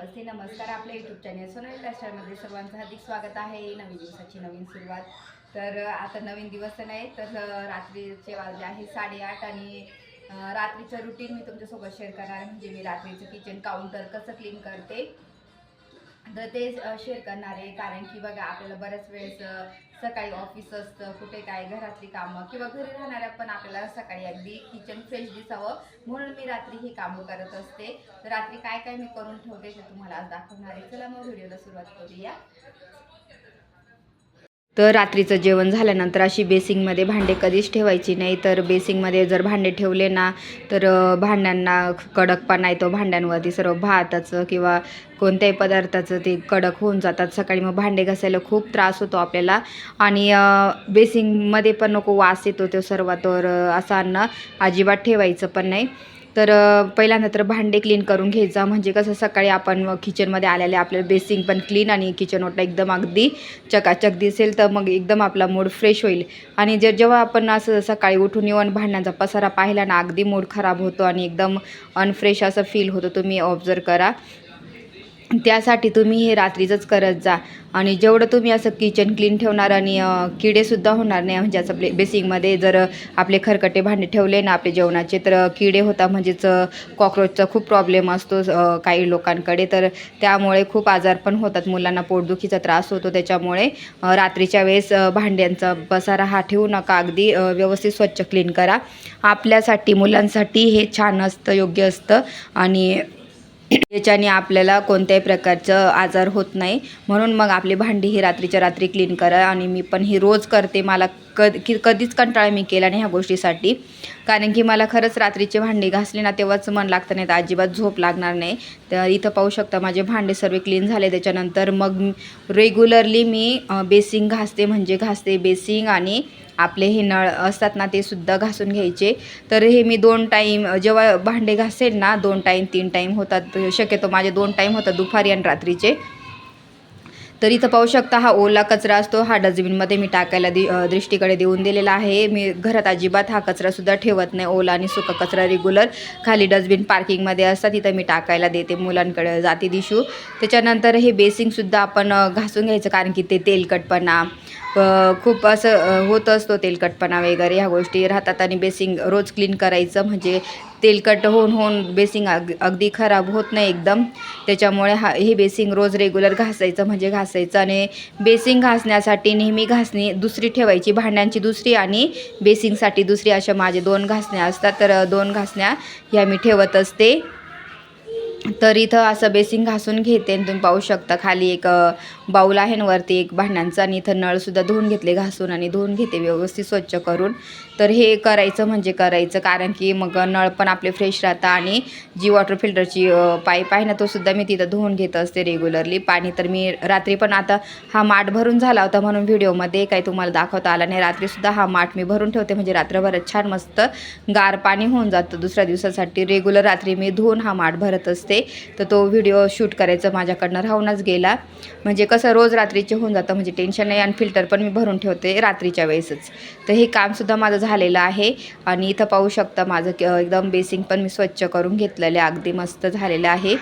नमस्ते नमस्कार. आपल्या YouTube channel Sonali लाईफस्टाईलमध्ये सर्वांचं हार्दिक स्वागत आहे. नवीन दिवसाची नवीन सुरुवात. तर आता नवीन दिवस नाही तर रात्रीचे वाजले आहे 8:30 आणि रात्रीचं रुटीन मी तुमच्यासोबत शेअर करणार आहे. म्हणजे मी रात्रीचं किचन काउंटर कसं क्लीन करते तर ते शेअर करणार आहे. कारण की बघा आपल्याला बऱ्याच वेळेस सकाळी ऑफिस असतं, कुठे काय घरातली कामं किंवा घरी राहणाऱ्या पण आपल्याला सकाळी अगदी किचन फ्रेश दिसावं म्हणून मी रात्री ही कामं करत असते. तर रात्री काय काय मी करून ठेवते ते तुम्हाला आज दाखवणार आहे. चला मग व्हिडिओला सुरुवात करूया. तर रात्रीचं जेवण झाल्यानंतर अशी बेसिंगमध्ये भांडे कधीच ठेवायची नाही. तर बेसिंगमध्ये जर भांडे ठेवले ना तर भांड्यांना कडकपणा येतो, भांड्यांवरती सर्व भाताचं किंवा कोणत्याही पदार्थाचं ते कडक होऊन जातात. सकाळी मग भांडे घासायला खूप त्रास होतो आपल्याला आणि बेसिंगमध्ये पण नको वास येतो तो सर्व. तर असं अन्न अजिबात ठेवायचं पण नाही. तर पहिल्यांदा तर भांडे क्लीन करून घ्यायचा. म्हणजे कसं सकाळी आपण किचनमध्ये आलेले आपल्याला बेसिंग पण क्लीन आणि किचन ओटा एकदम अगदी चकाचक दिसेल. तर मग एकदम आपला मूड फ्रेश होईल. आणि जेव्हा आपण असं सकाळी उठून येऊन भांड्यांचा पसारा पाहिला ना अगदी मूड खराब होतो आणि एकदम अनफ्रेश असं फील होतं. तुम्ही ऑब्झर्व करा. त्यासाठी तुम्ही हे रात्रीचंच करत जा. आणि जेवढं तुम्ही असं किचन क्लीन ठेवणार आणि किडेसुद्धा होणार नाही. म्हणजे असं बेसिंगमध्ये जर आपले खरकटे भांडे ठेवले ना आपले जेवणाचे तर किडे होता म्हणजेच कॉक्रोचचा खूप प्रॉब्लेम असतो काही लोकांकडे. तर त्यामुळे खूप आजार पण होतात, मुलांना पोटदुखीचा त्रास होतो. त्याच्यामुळे रात्रीच्या वेळेस भांड्यांचा पसारा हा ठेवू नका. अगदी व्यवस्थित स्वच्छ क्लीन करा. आपल्यासाठी मुलांसाठी हे छान असतं, योग्य असतं आणि याच्याने आपल्याला कोणत्याही प्रकारचं आजार होत नाही. म्हणून मग आपली भांडी ही रात्रीच्या रात्री क्लीन करा. आणि मी पण ही रोज करते. मला कधीच कंटाळा मी केला नाही ह्या गोष्टीसाठी. कारण की मला खरंच रात्रीचे भांडी घासले ना तेव्हाच मन लागतं, नाही तर अजिबात झोप लागणार नाही. तर इथं पाहू शकता माझे भांडे सर्व क्लीन झाले. त्याच्यानंतर मग रेग्युलरली मी बेसिंग घासते. म्हणजे घासते बेसिंग आणि आपले हे नळ असतात ना ते सुद्धा घासून घ्यायचे. तर हे मी 2 टाईम जेव्हा भांडे घासेल ना 2 टाईम 3 टाईम होतात. शक्यतो माझे 2 टाईम होतात, दुपारी आणि रात्रीचे. तर इथं पाहू शकता हा ओला कचरा असतो, हा डस्टबिनमध्ये मी टाकायला दृष्टीकडे देऊन दिलेला आहे. मी घरात अजिबात हा कचरासुद्धा ठेवत नाही. ओला आणि सुका कचरा रेग्युलर खाली डस्टबिन पार्किंगमध्ये असतात, तिथं मी टाकायला देते, मुलांकडे जाते दिशू. त्याच्यानंतर हे बेसिंगसुद्धा आपण घासून घ्यायचं. कारण की ते तेलकटपणा खूप असं होत असतो, तेलकटपणा वगैरे ह्या गोष्टी राहतात. आणि बेसिंग रोज क्लीन करायचं म्हणजे तेलकट होऊन बेसिंग अगदी खराब होत नाही एकदम. त्याच्यामुळे हे बेसिंग रोज रेग्युलर घासायचं म्हणजे घासायचं. आणि बेसिंग घासण्यासाठी नेहमी घासणी दुसरी ठेवायची, भांड्यांची दुसरी आणि बेसिंगसाठी दुसरी, अशा माझे 2 घासण्या असतात. तर 2 घासण्या ह्या मी ठेवत असते. तर इथं असं बेसिंग घासून घेते आणि तुम्ही पाहू शकता खाली एक बाऊल आहे ना वरती एक भांड्यांचा. आणि इथं नळसुद्धा धुवून घेतले घासून आणि धुवून घेते व्यवस्थित स्वच्छ करून. तर हे करायचं म्हणजे करायचं, कारण की मग नळ पण आपले फ्रेश राहतात. आणि जी वॉटर फिल्टरची पाईप आहे ना तो सुद्धा मी तिथं धुवून घेत असते रेग्युलरली. पाणी तर मी रात्री पण, आता हा माठ भरून झाला होता म्हणून व्हिडिओमध्ये काही तुम्हाला दाखवता आला नाही. रात्रीसुद्धा हा माठ मी भरून ठेवते म्हणजे रात्रभरात छान मस्त गार पाणी होऊन जातं दुसऱ्या दिवसासाठी. रेग्युलर रात्री मी धुवून हा माठ भरत असते. तर तो व्हिडिओ शूट करायचं माझ्याकडनं राहूनच गेला. म्हणजे कसं रोज रात्रीचे होऊन जातं म्हणजे टेन्शन नाही. आणि फिल्टर पण मी भरून ठेवते रात्रीच्या वेळेसच. तर हे कामसुद्धा माझं झालेलं आहे. आणि इथं पाहू शकता माझं एकदम बेसिंग पण मी स्वच्छ करून घेतलेलं आहे, अगदी मस्त झालेलं आहे.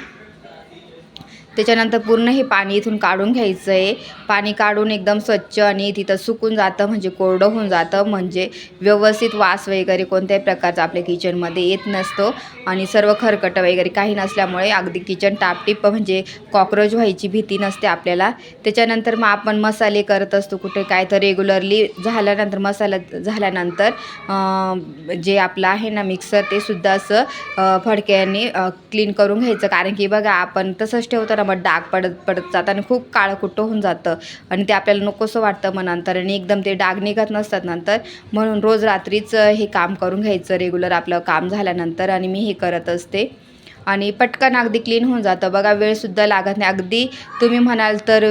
त्याच्यानंतर पूर्ण हे पाणी इथून काढून घ्यायचं आहे. पाणी काढून एकदम स्वच्छ आणि तिथं सुकून जातं म्हणजे कोरडं होऊन जातं. म्हणजे व्यवस्थित वास वगैरे कोणत्याही प्रकारचा आपल्या किचनमध्ये येत नसतो. आणि सर्व खरकटं वगैरे काही नसल्यामुळे अगदी किचन टापटीप म्हणजे कॉक्रोच व्हायची भीती नसते आपल्याला. त्याच्यानंतर मग आपण मसाले करत असतो कुठे काय, तर रेग्युलरली झाल्यानंतर मसाला झाल्यानंतर जे आपलं आहे ना मिक्सर ते सुद्धा असं फडक्याने क्लीन करून घ्यायचं. कारण की बघा आपण तसंच ठेवतो ना मग डाग पडत जातं आणि खूप काळं कुट्ट होऊन जातं आणि ते आपल्याला नकोसं वाटतं मग नंतर. आणि एकदम ते डाग निघत नसतात नंतर. म्हणून रोज रात्रीच हे काम करून घ्यायचं रेग्युलर आपलं काम झाल्यानंतर. आणि मी हे करत असते आणि पटकन अगदी क्लीन होऊन जातं बघा. वेळसुद्धा लागत नाही. अगदी तुम्ही म्हणाल तर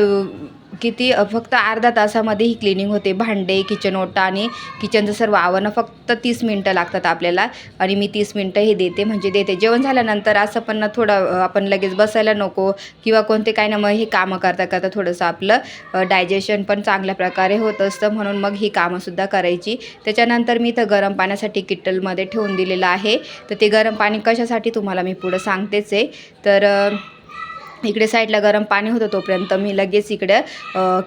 किती फक्त अर्धा तासामध्ये ही क्लिनिंग होते. भांडे, किचन ओटा आणि किचनचं सर्व आवरणं फक्त 30 मिनटं लागतात आपल्याला. आणि मी 30 मिनटं हे देते म्हणजे देते. जेवण झाल्यानंतर असं पण ना थोडं आपण लगेच बसायला नको किंवा कोणते काय ना, मग हे कामं करता करता थोडंसं आपलं डायजेशन पण चांगल्या प्रकारे होत असतं. म्हणून मग ही कामंसुद्धा करायची. त्याच्यानंतर मी इथं गरम पाण्यासाठी किटलमध्ये ठेवून दिलेलं आहे. तर ते गरम पाणी कशासाठी तुम्हाला मी पुढं सांगतेच आहे. तर इकडे साईडला गरम पाणी होतं तोपर्यंत मी लगेच इकडे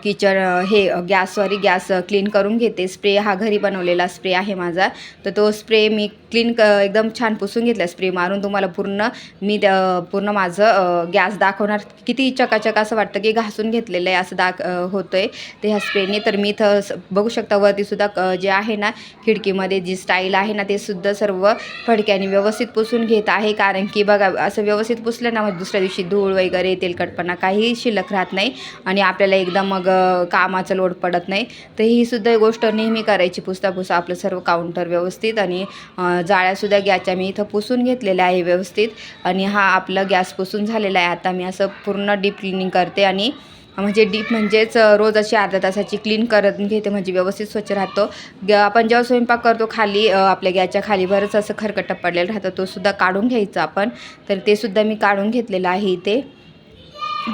किचन गॅस क्लीन करून घेते. स्प्रे हा घरी बनवलेला स्प्रे आहे माझा, तर तो स्प्रे मी एकदम छान पुसून घेतला स्प्रे मारून. तुम्हाला पूर्ण माझं गॅस दाखवणार. किती चकाचक असं वाटतं की घासून घेतलेलं आहे असं होतं आहे ते ह्या स्प्रेने. तर मी इथं बघू शकता वरतीसुद्धा जे आहे ना खिडकीमध्ये जी स्टाईल आहे ना ते सुद्धा सर्व फडक्याने व्यवस्थित पुसून घेत आहे. कारण की बघा असं व्यवस्थित पुसलं ना मग दुसऱ्या दिवशी धूळ वगैरे तेलकटपणा काही शिल्लक राहत नाही आणि आपल्याला एकदम मग कामाचा लोड पडत नाही. तर ही सुद्धा गोष्ट नेहमी करायची, पुसता आपलं सर्व काउंटर व्यवस्थित. आणि जाळ्यासुद्धा गॅसच्या मी इथं पुसून घेतलेल्या आहे व्यवस्थित. आणि हा आपला गॅस पुसून झालेला आहे. आता मी असं पूर्ण डीप क्लिनिंग करते आणि डीप म्हणजेच रोज अशी अर्ध्या तासाची क्लीन करत घेते, म्हणजे व्यवस्थित स्वच्छ राहतो. आपण जेव्हा स्वयंपाक करतो खाली आपल्या गॅसच्या खाली बरंच असं खरकटं पडलेलं राहतं, तो सुद्धा काढून घ्यायचा आपण. तर ते सुद्धा मी काढून घेतलेलं आहे इथे.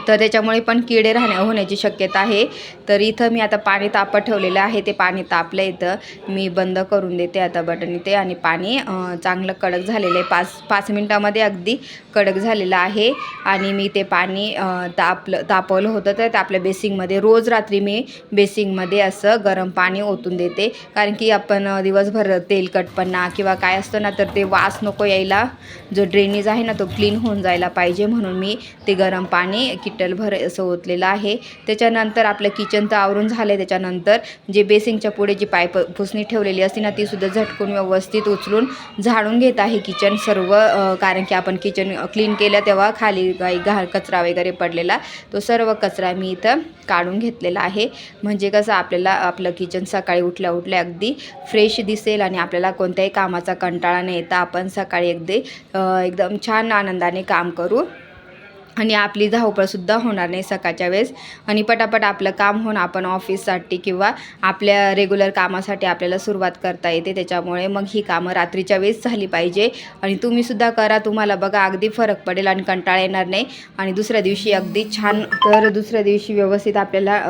तर त्याच्यामुळे पण किडे होण्याची शक्यता आहे. तर इथं मी आता पाणी तापत ठेवलेलं आहे. ते पाणी तापलं इथं मी बंद करून देते आता बटन इथे. आणि पाणी चांगलं कडक झालेलं आहे. 5 मिनटामध्ये अगदी कडक झालेलं आहे. आणि मी ते पाणी तापवलं होतं तर आपल्या बेसिंगमध्ये रोज रात्री मी बेसिंगमध्ये असं गरम पाणी ओतून देते. कारण की आपण दिवसभर तेलकटपणा किंवा काय असतं ना तर ते वास नको यायला, जो ड्रेनेज आहे ना तो क्लीन होऊन जायला पाहिजे, म्हणून मी ते गरम पाणी किटलभर असं ओतलेलं आहे. त्याच्यानंतर आपलं किचन तर आवरून झालं. त्याच्यानंतर जे बेसिंगच्या पुढे जी पाईप पुसणी ठेवलेली असते ना ती सुद्धा झटकून व्यवस्थित उचलून झाडून घेत आहे किचन सर्व. कारण की आपण किचन क्लीन केलं तेव्हा खाली काही कचरा वगैरे पडलेला तो सर्व कचरा मी इथं काढून घेतलेला आहे. म्हणजे कसं आपल्याला आपलं किचन सकाळी उठल्या अगदी फ्रेश दिसेल आणि आपल्याला कोणत्याही कामाचा कंटाळा नाही येता. आपण सकाळी एकदम छान आनंदाने काम करू आणि आपली धावपळसुद्धा होणार नाही सकाळच्या वेळेस. आणि पटापट आपलं काम होऊन आपण ऑफिससाठी किंवा आपल्या रेग्युलर कामासाठी आपल्याला सुरुवात करता येते. त्याच्यामुळे मग ही कामं रात्रीच्या वेळेस झाली पाहिजे. आणि तुम्हीसुद्धा करा, तुम्हाला बघा अगदी फरक पडेल आणि कंटाळा येणार नाही. आणि दुसऱ्या दिवशी अगदी छान, तर दुसऱ्या दिवशी व्यवस्थित आपल्याला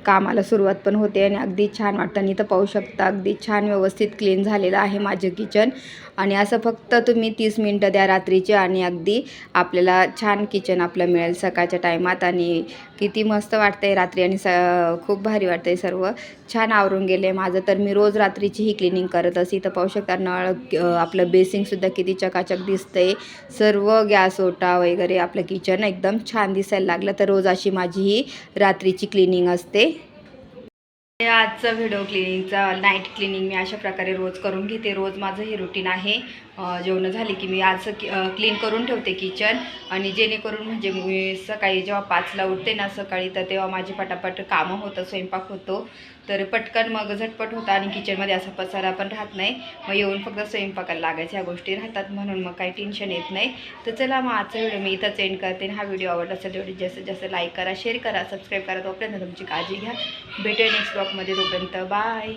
कामाला सुरुवात पण होते आणि अगदी छान वाटतं. आणि इथं पाहू शकता अगदी छान व्यवस्थित क्लीन झालेलं आहे माझं किचन. आणि असं फक्त तुम्ही 30 मिनटं द्या रात्रीचे आणि अगदी आपल्याला छान किचन आपलं मिळेल सकाळच्या टायमात. आणि किती मस्त वाटतंय रात्री आणि खूप भारी वाटतंय. सर्व छान आवरून गेले माझं. तर मी रोज रात्रीची ही क्लिनिंग करत असते. तर पाहू शकता नळ आपलं बेसिंगसुद्धा किती चकाचक दिसतंय. सर्व गॅस ओटा वगैरे आपलं किचन एकदम छान दिसायला लागलं. तर रोज अशी माझी ही रात्रीची क्लिनिंग असते. आजचा व्हिडिओ क्लिनिंगचा नाईट क्लिनिंग मी अशा प्रकारे रोज करून घेते. रोज माझं हे रुटीन आहे. जेवण झाली की मी आज क्लीन करून ठेवते किचन. आणि जेणेकरून म्हणजे मी सकाळी जेव्हा 5ला उठते ना सकाळी तर तेव्हा माझी पटापट कामं होतं, स्वयंपाक होतो. तर पटकन मग झटपट होतं आणि किचनमध्ये असा पसारा पण राहत नाही. मग येऊन फक्त स्वयंपाकाला लागायच्या ह्या गोष्टी राहतात, म्हणून मग काही टेन्शन येत नाही. तर चला मग आजचा व्हिडिओ मी इथंच एंड करते. हा व्हिडिओ आवडला असेल तेवढी जास्तीत जास्त लाईक करा, शेअर करा, सबस्क्राईब करा. तोपर्यंत तुमची काळजी घ्या. भेटूया नेक्स्ट ब्लॉगमध्ये. तोपर्यंत बाय.